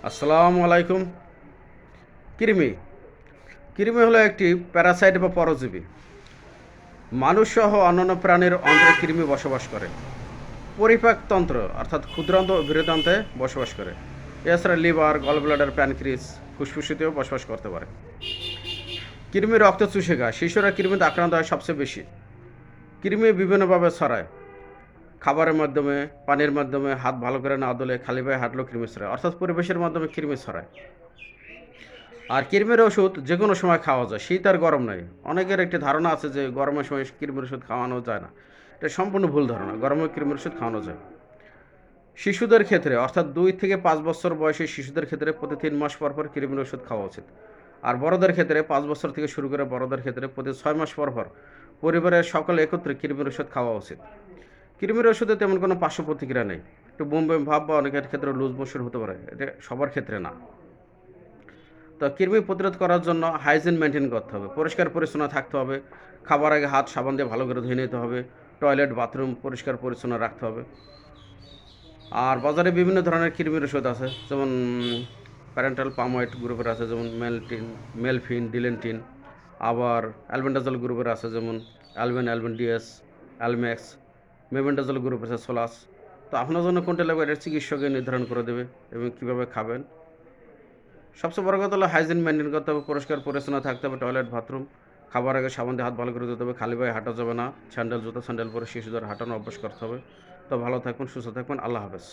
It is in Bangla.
আসসালামু আলাইকুম। কৃমি কৃমি হলো একটি প্যারাসাইট বা পরজীবী। মানুষসহ অন্যান্য প্রাণীর অন্ত্রে কৃমি বসবাস করে। পরিপাকতন্ত্র অর্থাৎ ক্ষুদ্রান্ত ও বৃহদান্তে বসবাস করে। এছাড়া লিভার, গলব্লাডার, প্যানক্রিয়াস, ফুসফুসিতেও বসবাস করতে পারে। কৃমি রক্ত চুষে খায়। শিশুরা কৃমিতে আক্রান্ত হয় সবচেয়ে বেশি। কৃমি বিভিন্নভাবে ছড়ায়। খাবারের মাধ্যমে, পানির মাধ্যমে, হাত ভালো করে না ধুলে, খালি পায়ে হাঁটলেও কৃমি ছড়ায়। অর্থাৎ পরিবেশের মাধ্যমে কৃমি ছড়ায়। আর কৃমির ওষুধ যে কোনো সময় খাওয়া যায়, শীত আর গরম নয়। অনেকের একটি ধারণা আছে যে গরমের সময় কৃমির ওষুধ খাওয়ানো যায় না। এটা সম্পূর্ণ ভুল ধারণা। গরমে কৃমির ওষুধ খাওয়ানো যায়। শিশুদের ক্ষেত্রে অর্থাৎ 2 থেকে 5 বছর বয়সী শিশুদের ক্ষেত্রে প্রতি 3 মাস পর পর কৃমির ওষুধ খাওয়া উচিত। আর বড়দের ক্ষেত্রে 5 বছর থেকে শুরু করে বড়দের ক্ষেত্রে প্রতি 6 মাস পর পর পরিবারের সকলে একত্রে কৃমির ওষুধ খাওয়া উচিত। কৃমির ওষুধে তেমন কোনো পার্শ্ব প্রতিক্রিয়া নেই। একটু বমি বমি ভাব বা অনেকের ক্ষেত্রে লুজ মোশন হতে পারে, এটা সবার ক্ষেত্রে না। তো কৃমি প্রতিরোধ করার জন্য হাইজিন মেনটেন করতে হবে, পরিষ্কার পরিচ্ছন্ন থাকতে হবে। খাবার আগে হাত সাবান দিয়ে ভালো করে ধুয়ে নিতে হবে। টয়লেট বাথরুম পরিষ্কার পরিচ্ছন্ন রাখতে হবে। আর বাজারে বিভিন্ন ধরনের কৃমির ওষুধ আছে, যেমন প্যারেন্টাল পামোয়েট গ্রুপের আছে, যেমন মেলফিন, ডিলেন্টিন। আবার অ্যালবেন্ডাজল গ্রুপের আছে, যেমন অ্যালবেন্ডিয়াস, অ্যালম্যাক্স। মেবেন্ডাজল গ্রুপের আছে সোলাস। তো আপনার জন্য কোনটা লাগবে এটা চিকিৎসকে নির্ধারণ করে দেবে এবং কীভাবে খাবেন। সবচেয়ে বড় কথা হলো হাইজিন মেনটেন করতে হবে, পরিষ্কার পরিচ্ছন্ন থাকতে হবে। টয়লেট বাথরুম, খাবার আগে সাবান দিয়ে হাত ভালো করে ধুতে হবে। খালি পায়ে হাঁটা যাবে না। স্যান্ডেল জুতো স্যান্ডেল পরে শিশুদের হাঁটানো অভ্যাস করতে হবে। তো ভালো থাকবেন, সুস্থ থাকবেন। আল্লাহ হাফেজ।